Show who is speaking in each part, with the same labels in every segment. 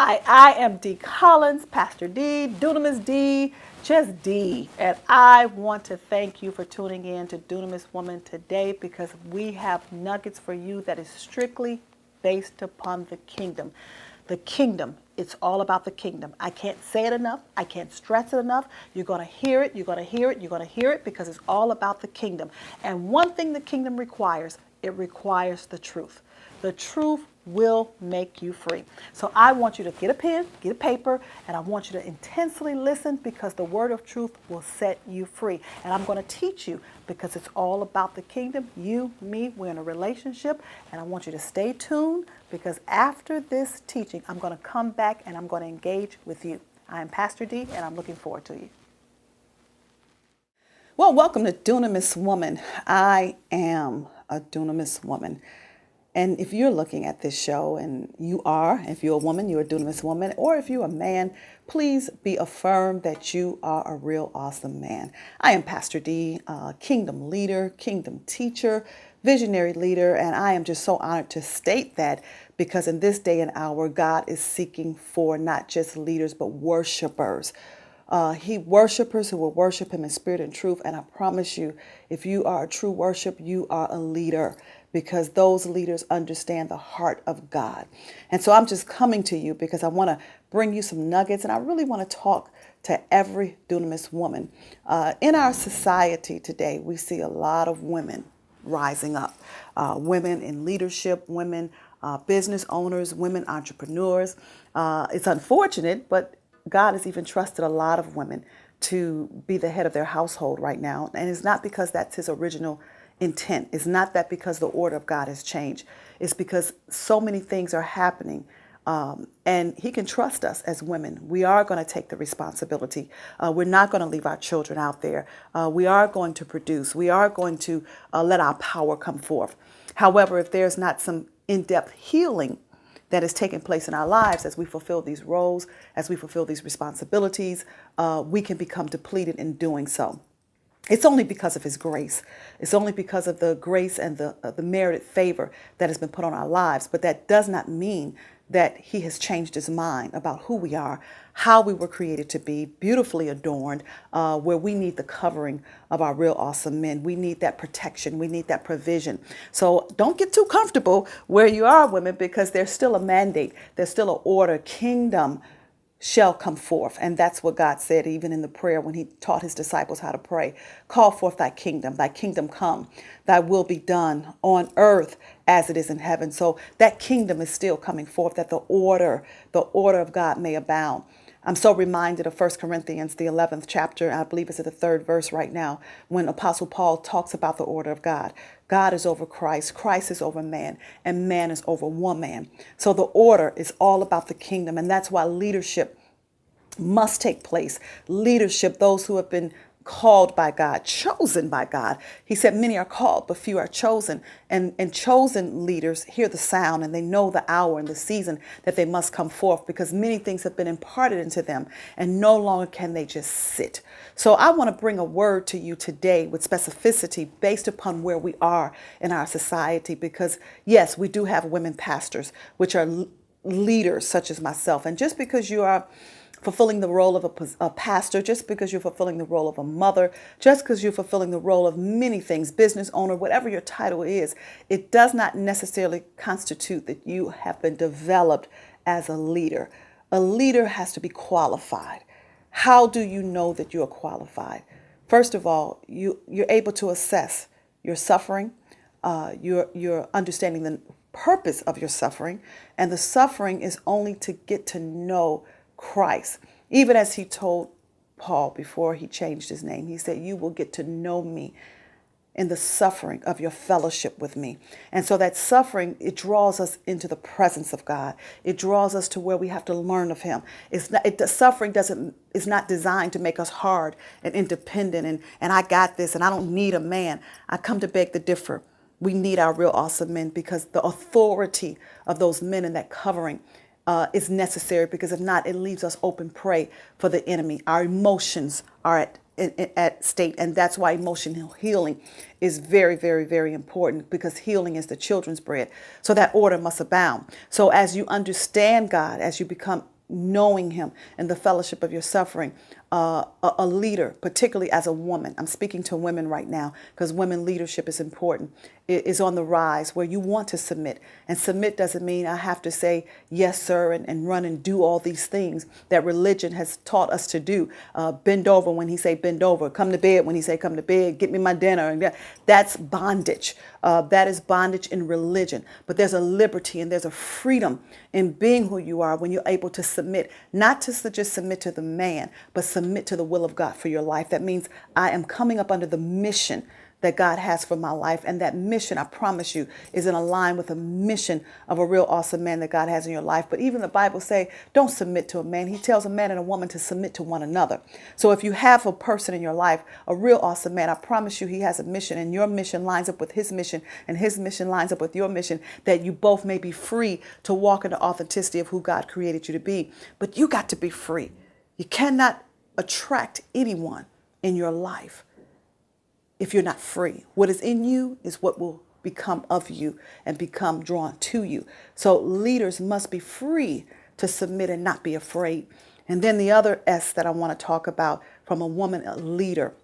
Speaker 1: Hi, I am Dee Collins, Pastor D, Dunamis D, just D. And I want to thank you for tuning in to Dunamis Woman today because we have nuggets for you that is strictly based upon the kingdom. The kingdom, it's all about the kingdom. I can't say it enough. I can't stress it enough. You're going to hear it. You're going to hear it. You're going to hear it because it's all about the kingdom. And one thing the kingdom requires, it requires the truth. The truth will make you free. So I want you to get a pen, get a paper, and I want you to intensely listen because the word of truth will set you free. And I'm going to teach you because it's all about the kingdom. You, me, we're in a relationship, and I want you to stay tuned because after this teaching, I'm going to come back and I'm going to engage with you. I am Pastor D, and I'm looking forward to you. Well, welcome to Dunamis Woman. I am a Dunamis woman. And if you're looking at this show and if you're a woman, you're a Dunamis woman, or if you're a man, please be affirmed that you are a real awesome man. I am Pastor D, kingdom leader, kingdom teacher, visionary leader, and I am just so honored to state that because in this day and hour, God is seeking for not just leaders, but worshipers. Worshipers who will worship him in spirit and truth. And I promise you, if you are a true worship, you are a leader because those leaders understand the heart of God. And so I'm just coming to you because I want to bring you some nuggets and I really want to talk to every Dunamis woman. In our society today, we see a lot of women rising up, women in leadership, women business owners, women entrepreneurs. It's unfortunate, but God has even trusted a lot of women to be the head of their household right now. And it's not because that's his original intent. It's not that because the order of God has changed. It's because so many things are happening. And he can trust us as women. We are going to take the responsibility. We're not going to leave our children out there. We are going to produce. We are going to let our power come forth. However, if there's not some in-depth healing that is taking place in our lives as we fulfill these roles, as we fulfill these responsibilities, we can become depleted in doing so. It's only because of his grace. It's only because of the grace and the merited favor that has been put on our lives. But that does not mean that he has changed his mind about who we are, how we were created to be, beautifully adorned, where we need the covering of our real awesome men. We need that protection. We need that provision. So don't get too comfortable where you are, women, because there's still a mandate. There's still an order. Kingdom shall come forth. And that's what God said, even in the prayer when he taught his disciples how to pray. Call forth thy kingdom come, thy will be done on earth as it is in heaven. So that kingdom is still coming forth, that the order of God may abound. I'm so reminded of 1 Corinthians, the 11th chapter, I believe it's at the 3rd verse right now, when Apostle Paul talks about the order of God. God is over Christ, Christ is over man, and man is over woman. So the order is all about the kingdom, and that's why leadership must take place. Leadership, those who have been called by God, chosen by God. He said many are called, but few are chosen. And chosen leaders hear the sound and they know the hour and the season that they must come forth because many things have been imparted into them and no longer can they just sit. So I want to bring a word to you today with specificity based upon where we are in our society because yes, we do have women pastors, which are leaders such as myself. And just because you are fulfilling the role of a pastor, just because you're fulfilling the role of a mother, just because you're fulfilling the role of many things, business owner, whatever your title is, it does not necessarily constitute that you have been developed as a leader. A leader has to be qualified. How do you know that you are qualified? First of all, you're able to assess your suffering, you're understanding the purpose of your suffering, and the suffering is only to get to know Christ. Even as he told Paul before he changed his name, he said, you will get to know me in the suffering of your fellowship with me. And so that suffering, it draws us into the presence of God. It draws us to where we have to learn of him. The suffering is not designed to make us hard and independent and I got this and I don't need a man. I come to beg to differ. We need our real awesome men because the authority of those men and that covering is necessary because if not, it leaves us open prey for the enemy. Our emotions are at state, and that's why emotional healing is very, very, very important because healing is the children's bread. So that order must abound. So as you understand God, as you become knowing him and the fellowship of your suffering. A leader, particularly as a woman, I'm speaking to women right now because women leadership is important, is on the rise where you want to submit. And submit doesn't mean I have to say yes, sir, and run and do all these things that religion has taught us to do. Bend over when he say bend over, come to bed when he say come to bed, get me my dinner. And that's bondage. That is bondage in religion. But there's a liberty and there's a freedom in being who you are when you're able to submit, not to just submit to the man, but submit to the will of God for your life. That means I am coming up under the mission that God has for my life. And that mission, I promise you, is in line with a mission of a real awesome man that God has in your life. But even the Bible say, don't submit to a man. He tells a man and a woman to submit to one another. So if you have a person in your life, a real awesome man, I promise you he has a mission, and your mission lines up with his mission, and his mission lines up with your mission, that you both may be free to walk in the authenticity of who God created you to be. But you got to be free. You cannot attract anyone in your life if you're not free. What is in you is what will become of you and become drawn to you. So leaders must be free to submit and not be afraid. And then the other S that I want to talk about from a woman, a leader,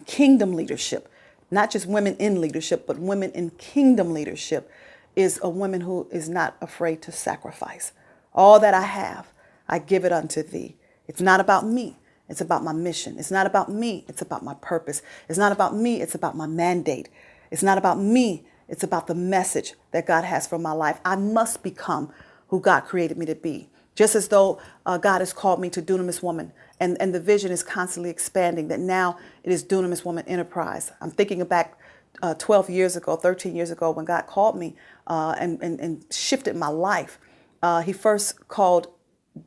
Speaker 1: kingdom leadership, not just women in leadership, but women in kingdom leadership, is a woman who is not afraid to sacrifice. All that I have, I give it unto thee. It's not about me. It's about my mission. It's not about me. It's about my purpose. It's not about me. It's about my mandate. It's not about me. It's about the message that God has for my life. I must become who God created me to be. Just as though God has called me to Dunamis Woman, and the vision is constantly expanding, that now it is Dunamis Woman Enterprise. I'm thinking back 12 years ago, 13 years ago, when God called me and shifted my life. He first called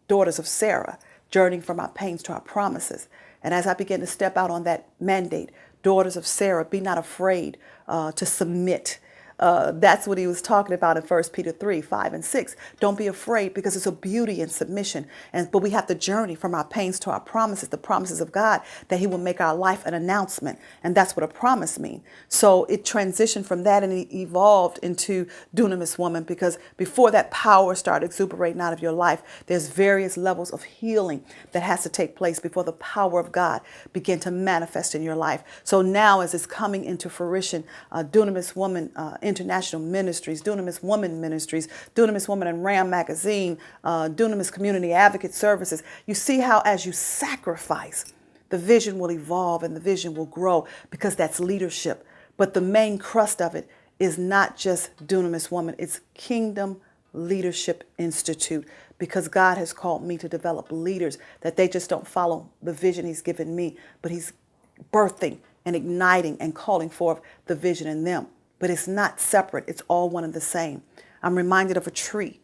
Speaker 1: Daughters of Sarah, journeying from our pains to our promises. And as I began to step out on that mandate, Daughters of Sarah, be not afraid to submit. That's what he was talking about in 1 Peter 3, 5, and 6. Don't be afraid, because it's a beauty in submission. But we have to journey from our pains to our promises, the promises of God, that he will make our life an announcement. And that's what a promise means. So it transitioned from that and it evolved into Dunamis Woman, because before that power started exuberating out of your life, there's various levels of healing that has to take place before the power of God begin to manifest in your life. So now, as it's coming into fruition, Dunamis Woman International Ministries, Dunamis Woman Ministries, Dunamis Woman and Ram Magazine, Dunamis Community Advocate Services. You see how as you sacrifice, the vision will evolve and the vision will grow, because that's leadership. But the main crust of it is not just Dunamis Woman, it's Kingdom Leadership Institute, because God has called me to develop leaders that they just don't follow the vision he's given me, but he's birthing and igniting and calling forth the vision in them. But it's not separate. It's all one and the same. I'm reminded of a tree,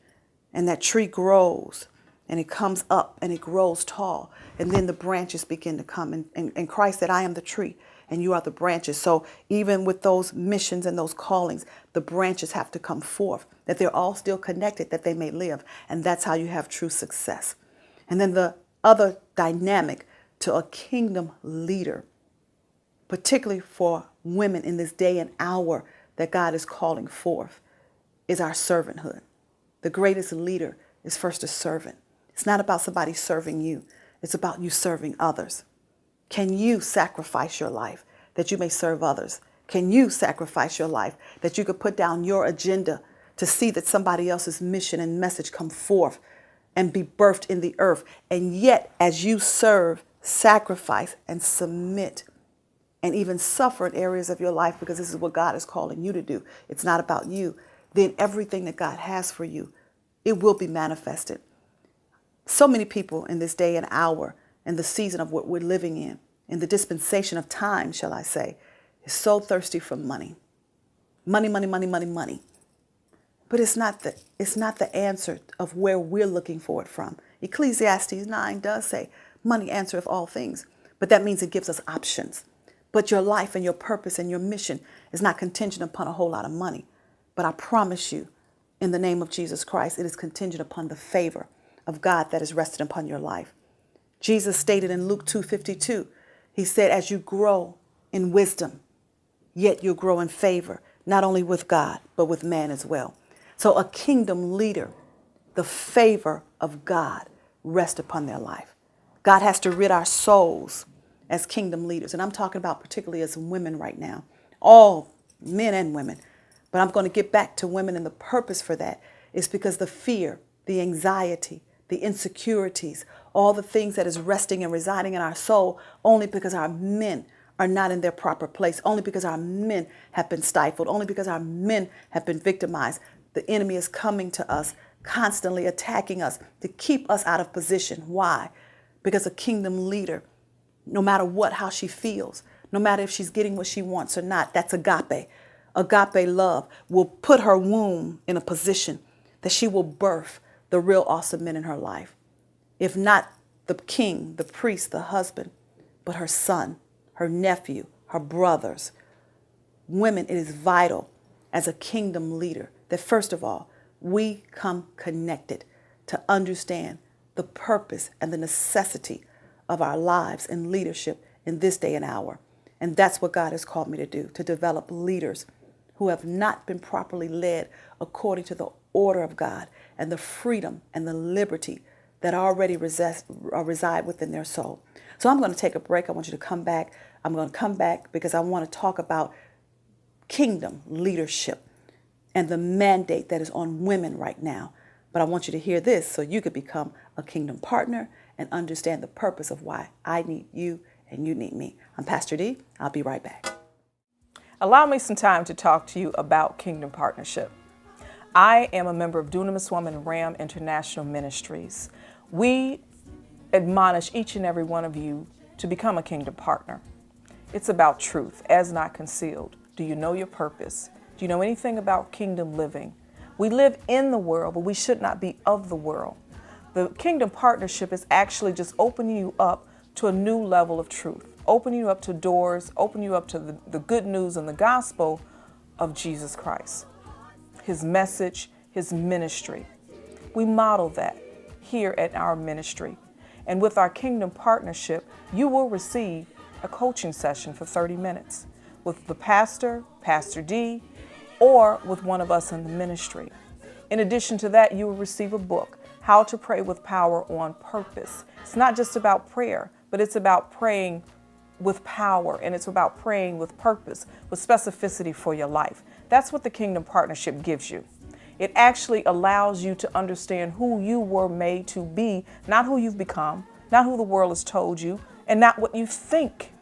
Speaker 1: and that tree grows and it comes up and it grows tall. And then the branches begin to come. And Christ said, I am the tree and you are the branches. So even with those missions and those callings, the branches have to come forth, that they're all still connected, that they may live. And that's how you have true success. And then the other dynamic to a kingdom leader, particularly for women in this day and hour that God is calling forth, is our servanthood. The greatest leader is first a servant. It's not about somebody serving you. It's about you serving others. Can you sacrifice your life that you may serve others? Can you sacrifice your life that you could put down your agenda to see that somebody else's mission and message come forth and be birthed in the earth? And yet, as you serve, sacrifice, and submit, and even suffer in areas of your life, because this is what God is calling you to do. It's not about you. Then everything that God has for you, it will be manifested. So many people in this day and hour, in the season of what we're living in the dispensation of time, shall I say, is so thirsty for money. Money, money, money, money, money. But it's not the answer of where we're looking for it from. Ecclesiastes 9 does say, money answereth all things. But that means it gives us options. But your life and your purpose and your mission is not contingent upon a whole lot of money. But I promise you, in the name of Jesus Christ, it is contingent upon the favor of God that is rested upon your life. Jesus stated in Luke 2:52, he said, as you grow in wisdom, yet you'll grow in favor, not only with God, but with man as well. So a kingdom leader, the favor of God rest upon their life. God has to rid our souls as kingdom leaders. And I'm talking about particularly as women right now, all men and women. But I'm going to get back to women, and the purpose for that is because the fear, the anxiety, the insecurities, all the things that is resting and residing in our soul only because our men are not in their proper place, only because our men have been stifled, only because our men have been victimized. The enemy is coming to us, constantly attacking us to keep us out of position. Why? Because a kingdom leader, no matter what, how she feels, no matter if she's getting what she wants or not, that's agape. Agape love will put her womb in a position that she will birth the real awesome men in her life. If not the king, the priest, the husband, but her son, her nephew, her brothers. Women, it is vital as a kingdom leader that first of all, we come connected to understand the purpose and the necessity of our lives and leadership in this day and hour. And that's what God has called me to do, to develop leaders who have not been properly led according to the order of God and the freedom and the liberty that already reside within their soul. So I'm going to take a break. I want you to come back. I'm going to come back because I want to talk about kingdom leadership and the mandate that is on women right now. But I want you to hear this so you could become a kingdom partner and understand the purpose of why I need you and you need me. I'm Pastor D. I'll be right back.
Speaker 2: Allow me some time to talk to you about kingdom partnership. I am a member of Dunamis Woman Ram International Ministries. We admonish each and every one of you to become a kingdom partner. It's about truth, as not concealed. Do you know your purpose? Do you know anything about kingdom living? We live in the world, but we should not be of the world. The kingdom partnership is actually just opening you up to a new level of truth, opening you up to doors, opening you up to the good news and the gospel of Jesus Christ, his message, his ministry. We model that here at our ministry. And with our kingdom partnership, you will receive a coaching session for 30 minutes with the pastor, Pastor D, or with one of us in the ministry. In addition to that, you will receive a book, How to Pray with Power on Purpose. It's not just about prayer, but it's about praying with power, and it's about praying with purpose, with specificity for your life. That's what the kingdom partnership gives you. It actually allows you to understand who you were made to be, not who you've become, not who the world has told you, and not what you think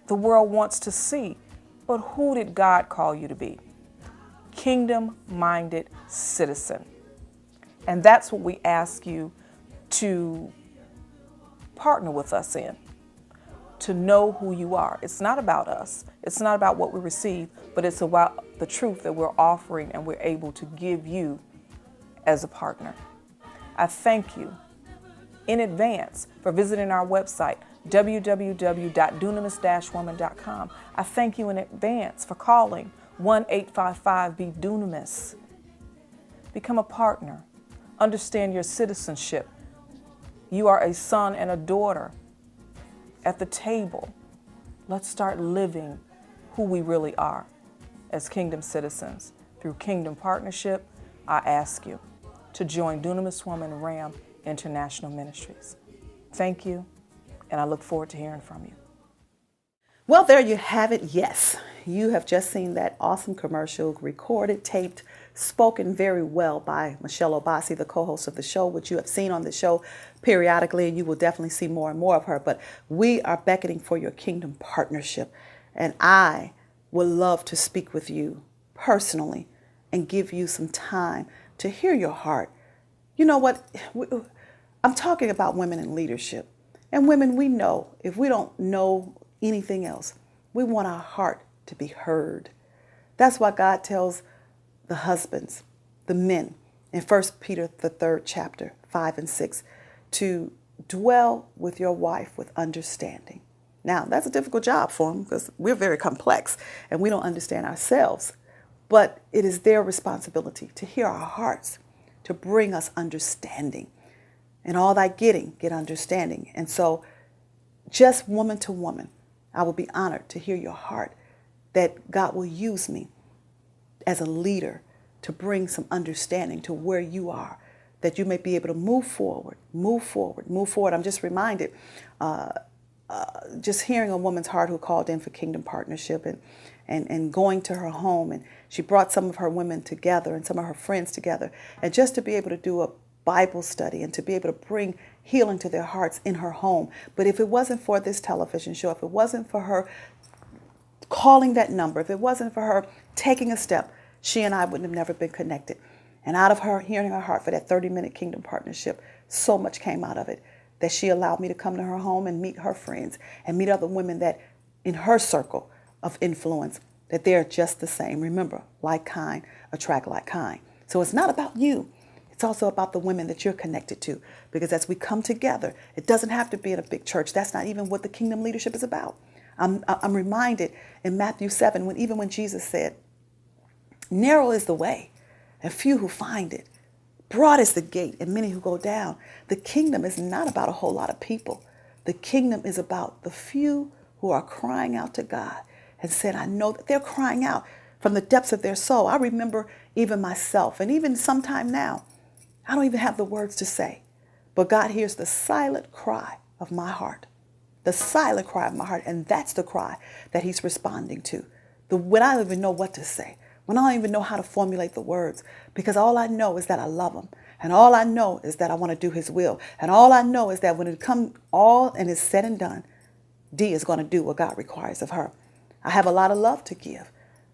Speaker 2: the world wants to see, but who did God call you to be? Kingdom-minded citizen. And that's what we ask you to partner with us in, to know who you are. It's not about us. It's not about what we receive, but it's about the truth that we're offering and we're able to give you as a partner. I thank you in advance for visiting our website, www.dunamis-woman.com. I thank you in advance for calling 1-855-BE-DUNAMIS. Become a partner. Understand your citizenship. You are a son and a daughter at the table. Let's start living who we really are as kingdom citizens. Through kingdom partnership, I ask you to join Dunamis Woman Ram International Ministries. Thank you, and I look forward to hearing from you.
Speaker 1: Well, there you have it. Yes, you have just seen that awesome commercial, recorded, taped, spoken very well by Michelle Obasi, the co-host of the show, which you have seen on the show periodically, and you will definitely see more and more of her. But we are beckoning for your kingdom partnership, and I would love to speak with you personally and give you some time to hear your heart. You know what? I'm talking about women in leadership. And women, we know, if we don't know anything else, we want our heart to be heard. That's why God tells the husbands, the men, in 1 Peter, the 3rd chapter, 5 and 6, to dwell with your wife with understanding. Now, that's a difficult job for them because we're very complex and we don't understand ourselves. But it is their responsibility to hear our hearts, to bring us understanding. And all thy getting, get understanding. And so just woman to woman, I will be honored to hear your heart that God will use me as a leader to bring some understanding to where you are, that you may be able to move forward, move forward, move forward. I'm just reminded, just hearing a woman's heart who called in for Kingdom Partnership and going to her home, and she brought some of her women together and some of her friends together, and just to be able to do a Bible study and to be able to bring healing to their hearts in her home. But if it wasn't for this television show, if it wasn't for her calling that number, if it wasn't for her taking a step, she and I wouldn't have never been connected. And out of her hearing her heart for that 30-minute Kingdom Partnership, so much came out of it that she allowed me to come to her home and meet her friends and meet other women that in her circle of influence, that they're just the same. Remember, like kind attract like kind. So it's not about you. It's also about the women that you're connected to. Because as we come together, it doesn't have to be in a big church. That's not even what the kingdom leadership is about. I'm reminded in Matthew 7, even when Jesus said, narrow is the way, and few who find it. Broad is the gate, and many who go down. The kingdom is not about a whole lot of people. The kingdom is about the few who are crying out to God and said, I know that they're crying out from the depths of their soul. I remember even myself, and even sometime now, I don't even have the words to say, but God hears the silent cry of my heart, the silent cry of my heart, and that's the cry that he's responding to. When I don't even know what to say, when I don't even know how to formulate the words, because all I know is that I love him, and all I know is that I want to do his will, and all I know is that when it comes all and is said and done, Dee is going to do what God requires of her. I have a lot of love to give,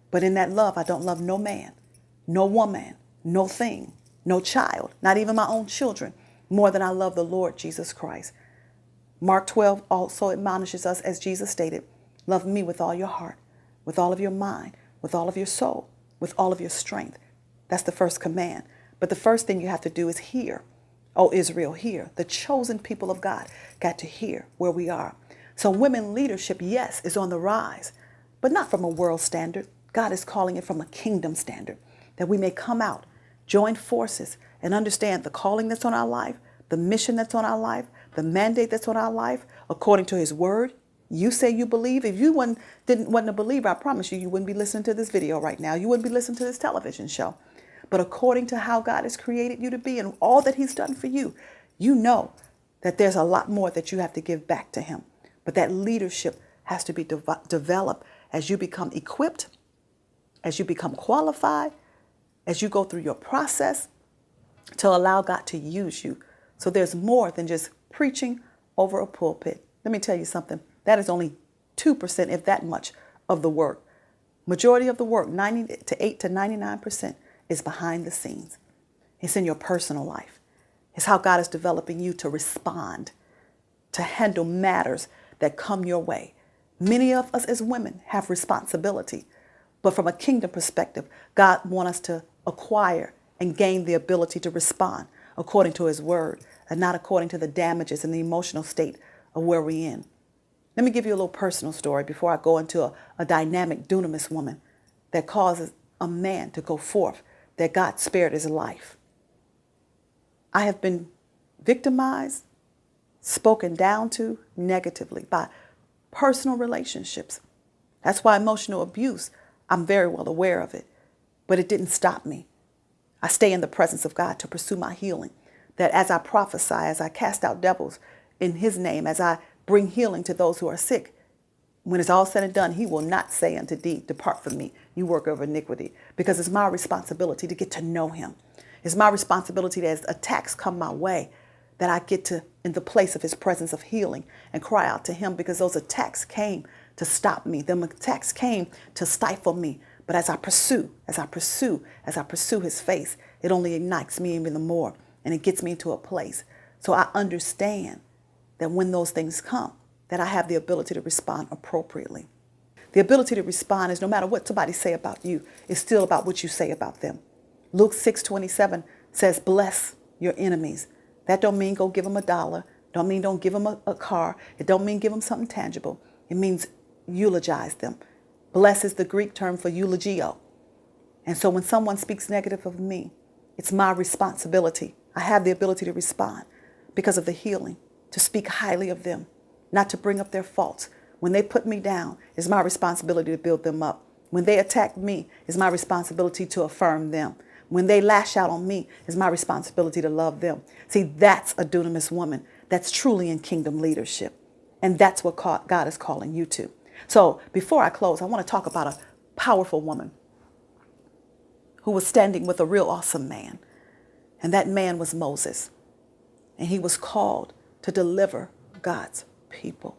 Speaker 1: but in that love, I don't love no man, no woman, no thing, no child, not even my own children, more than I love the Lord Jesus Christ. Mark 12 also admonishes us, as Jesus stated, love me with all your heart, with all of your mind, with all of your soul, with all of your strength. That's the first command. But the first thing you have to do is hear. Oh, Israel, hear. The chosen people of God got to hear where we are. So women leadership, yes, is on the rise, but not from a world standard. God is calling it from a kingdom standard, that we may come out, join forces, and understand the calling that's on our life, the mission that's on our life, the mandate that's on our life, according to his word. You say you believe. If you wasn't a believer, I promise you, you wouldn't be listening to this video right now. You wouldn't be listening to this television show. But according to how God has created you to be and all that he's done for you, you know that there's a lot more that you have to give back to him. But that leadership has to be developed as you become equipped, as you become qualified, as you go through your process to allow God to use you. So there's more than just preaching over a pulpit. Let me tell you something. That is only 2%, if that much, of the work. Majority of the work, 98 to 99%, is behind the scenes. It's in your personal life. It's how God is developing you to respond, to handle matters that come your way. Many of us as women have responsibility, but from a kingdom perspective, God wants us to acquire and gain the ability to respond according to his word and not according to the damages and the emotional state of where we're in. Let me give you a little personal story before I go into a dynamic dunamis woman that causes a man to go forth, that God spared his life. I have been victimized, spoken down to negatively by personal relationships. That's why emotional abuse, I'm very well aware of it, but it didn't stop me. I stay in the presence of God to pursue my healing, that as I prophesy, as I cast out devils in his name, as I bring healing to those who are sick, when it's all said and done, he will not say unto thee, depart from me, you worker of iniquity, because it's my responsibility to get to know him. It's my responsibility that as attacks come my way, that I get to, in the place of his presence of healing, and cry out to him, because those attacks came to stop me. Them attacks came to stifle me. But as I pursue his face, it only ignites me even the more, and it gets me into a place. So I understand that when those things come, that I have the ability to respond appropriately. The ability to respond is no matter what somebody say about you, it's still about what you say about them. Luke 6:27 says, bless your enemies. That don't mean go give them $1. Don't mean don't give them a car. It don't mean give them something tangible. It means eulogize them. Bless is the Greek term for eulogio. And so when someone speaks negative of me, it's my responsibility. I have the ability to respond because of the healing, to speak highly of them, not to bring up their faults. When they put me down, it's my responsibility to build them up. When they attack me, it's my responsibility to affirm them. When they lash out on me, it's my responsibility to love them. See, that's a dunamis woman that's truly in kingdom leadership. And that's what God is calling you to. So before I close, I want to talk about a powerful woman who was standing with a real awesome man. And that man was Moses. And he was called to deliver God's people.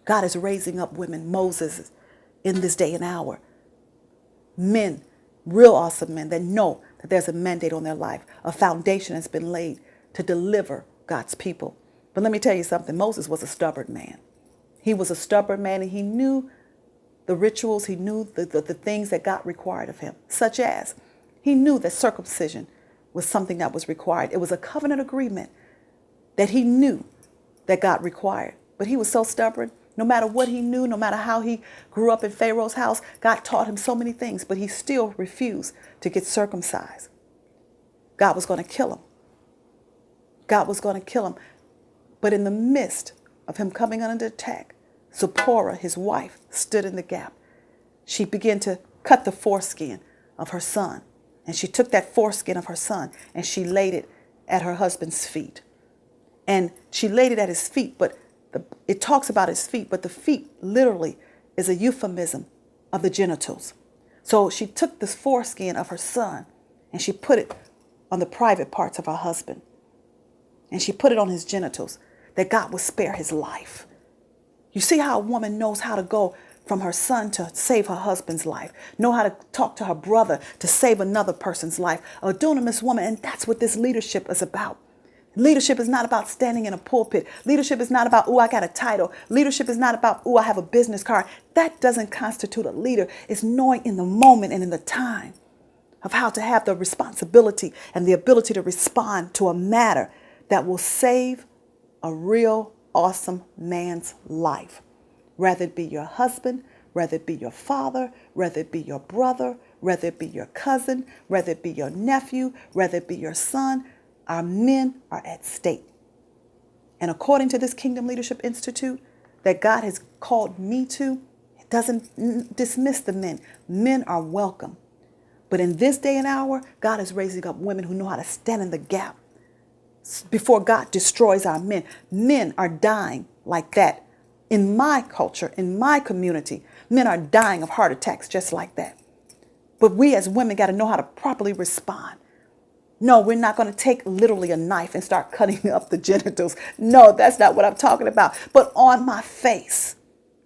Speaker 1: God is raising up women, Moses, in this day and hour. Men, real awesome men that know that there's a mandate on their life. A foundation has been laid to deliver God's people. But let me tell you something. Moses was a stubborn man. He was a stubborn man, and he knew the rituals. He knew the things that God required of him, such as he knew that circumcision was something that was required. It was a covenant agreement that he knew that God required. But he was so stubborn. No matter what he knew, no matter how he grew up in Pharaoh's house, God taught him so many things, but he still refused to get circumcised. God was going to kill him. God was going to kill him. But in the midst of him coming under attack, Zipporah, his wife, stood in the gap. She began to cut the foreskin of her son. And she took that foreskin of her son and she laid it at her husband's feet. And she laid it at his feet, but it talks about his feet, but the feet literally is a euphemism of the genitals. So she took this foreskin of her son and she put it on the private parts of her husband. And she put it on his genitals, that God would spare his life. You see how a woman knows how to go from her son to save her husband's life, know how to talk to her brother to save another person's life. A dunamis woman, and that's what this leadership is about. Leadership is not about standing in a pulpit. Leadership is not about, I got a title. Leadership is not about, I have a business card. That doesn't constitute a leader. It's knowing in the moment and in the time of how to have the responsibility and the ability to respond to a matter that will save a real awesome man's life. Whether it be your husband, whether it be your father, whether it be your brother, whether it be your cousin, whether it be your nephew, whether it be your son, our men are at stake. And according to this Kingdom Leadership Institute that God has called me to, it doesn't dismiss the men. Men are welcome. But in this day and hour, God is raising up women who know how to stand in the gap before God destroys our men. Men are dying like that. In my culture, in my community, men are dying of heart attacks just like that. But we as women got to know how to properly respond. No, we're not going to take literally a knife and start cutting up the genitals. No, that's not what I'm talking about. But on my face,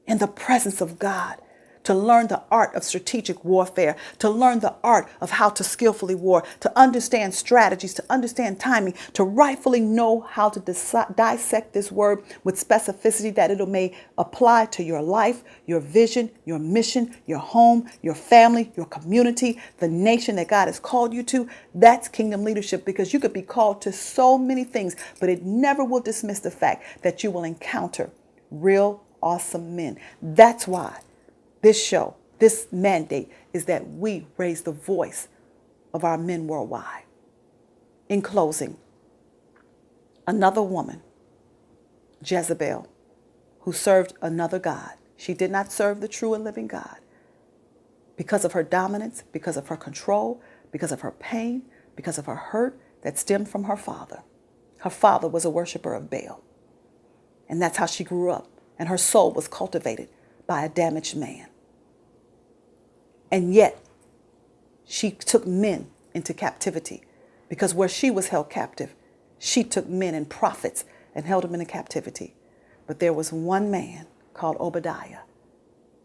Speaker 1: in the presence of God, to learn the art of strategic warfare, to learn the art of how to skillfully war, to understand strategies, to understand timing, to rightfully know how to dissect this word with specificity that it may apply to your life, your vision, your mission, your home, your family, your community, the nation that God has called you to. That's kingdom leadership, because you could be called to so many things, but it never will dismiss the fact that you will encounter real awesome men. That's why this show, this mandate is that we raise the voice of our men worldwide. In closing, another woman, Jezebel, who served another God. She did not serve the true and living God. Because of her dominance, because of her control, because of her pain, because of her hurt that stemmed from her father. Her father was a worshiper of Baal. And that's how she grew up. And her soul was cultivated by a damaged man. And yet, she took men into captivity, because where she was held captive, she took men and prophets and held them into captivity. But there was one man called Obadiah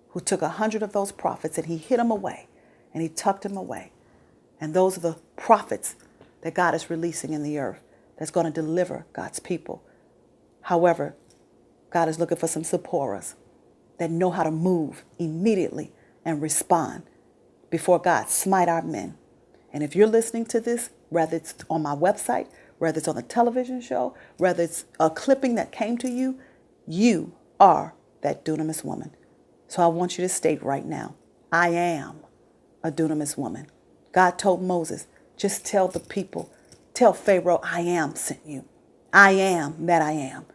Speaker 1: who took 100 of those prophets and he hid them away and he tucked them away. And those are the prophets that God is releasing in the earth that's going to deliver God's people. However, God is looking for some Zipporahs that know how to move immediately and respond before God smite our men. And if you're listening to this, whether it's on my website, whether it's on a television show, whether it's a clipping that came to you, you are that dunamis woman. So I want you to state right now, I am a dunamis woman. God told Moses, just tell the people, tell Pharaoh, I am sent you. I am that I am.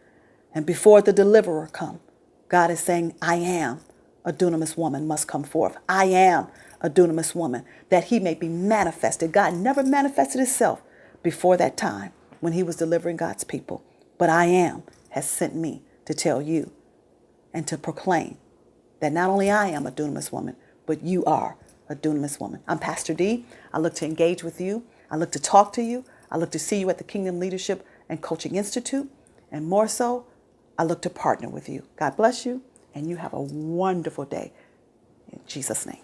Speaker 1: And before the deliverer come, God is saying, I am a dunamis woman must come forth. I am a dunamis woman, that he may be manifested. God never manifested himself before that time when he was delivering God's people. But I am has sent me to tell you and to proclaim that not only I am a dunamis woman, but you are a dunamis woman. I'm Pastor D. I look to engage with you. I look to talk to you. I look to see you at the Kingdom Leadership and Coaching Institute. And more so, I look to partner with you. God bless you, and you have a wonderful day. In Jesus' name.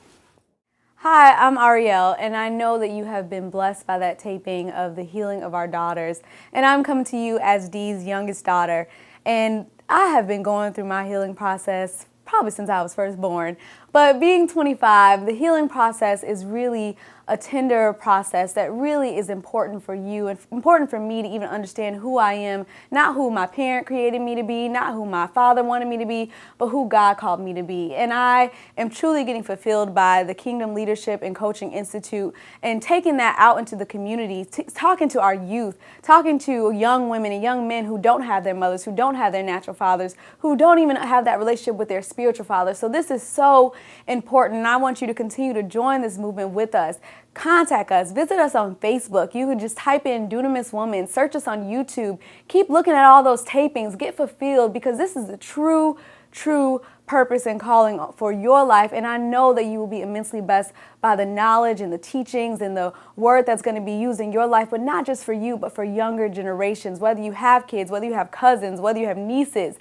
Speaker 3: Hi, I'm Ariel, and I know that you have been blessed by that taping of the healing of our daughters. And I'm coming to you as Dee's youngest daughter. And I have been going through my healing process probably since I was first born. But being 25, the healing process is really a tender process that really is important for you and important for me to even understand who I am, not who my parent created me to be, not who my father wanted me to be, but who God called me to be. And I am truly getting fulfilled by the Kingdom Leadership and Coaching Institute and taking that out into the community, talking to our youth, talking to young women and young men who don't have their mothers, who don't have their natural fathers, who don't even have that relationship with their spiritual fathers. So this is so important, and I want you to continue to join this movement with us. Contact us. Visit us on Facebook. You can just type in Dunamis Woman. Search us on YouTube. Keep looking at all those tapings. Get fulfilled, because this is the true purpose and calling for your life. And I know that you will be immensely blessed by the knowledge and the teachings and the word that's going to be used in your life, but not just for you, but for younger generations, whether you have kids, whether you have cousins, whether you have nieces.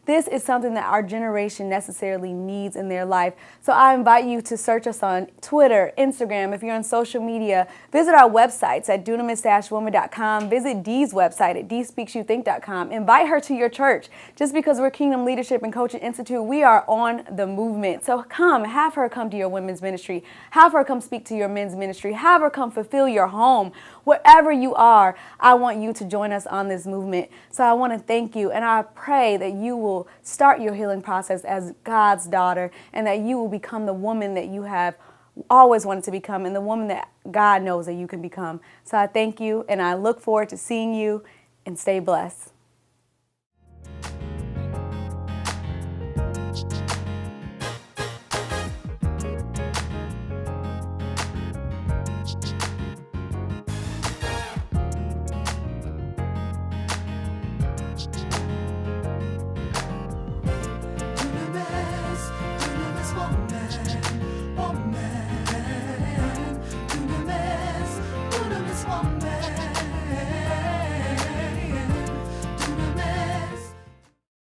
Speaker 3: This is something that our generation necessarily needs in their life. So I invite you to search us on Twitter, Instagram. If you're on social media, visit our websites at dunamis-woman.com. Visit Dee's website at dspeaksyouthink.com. Invite her to your church. Just because we're Kingdom Leadership and Coaching Institute, we are on the movement. So come, have her come to your women's ministry. Have her come speak to your men's ministry. Have her come fulfill your home. Wherever you are, I want you to join us on this movement. So I want to thank you, and I pray that you will start your healing process as God's daughter, and that you will become the woman that you have always wanted to become, and the woman that God knows that you can become. So I thank you, and I look forward to seeing you, and stay blessed.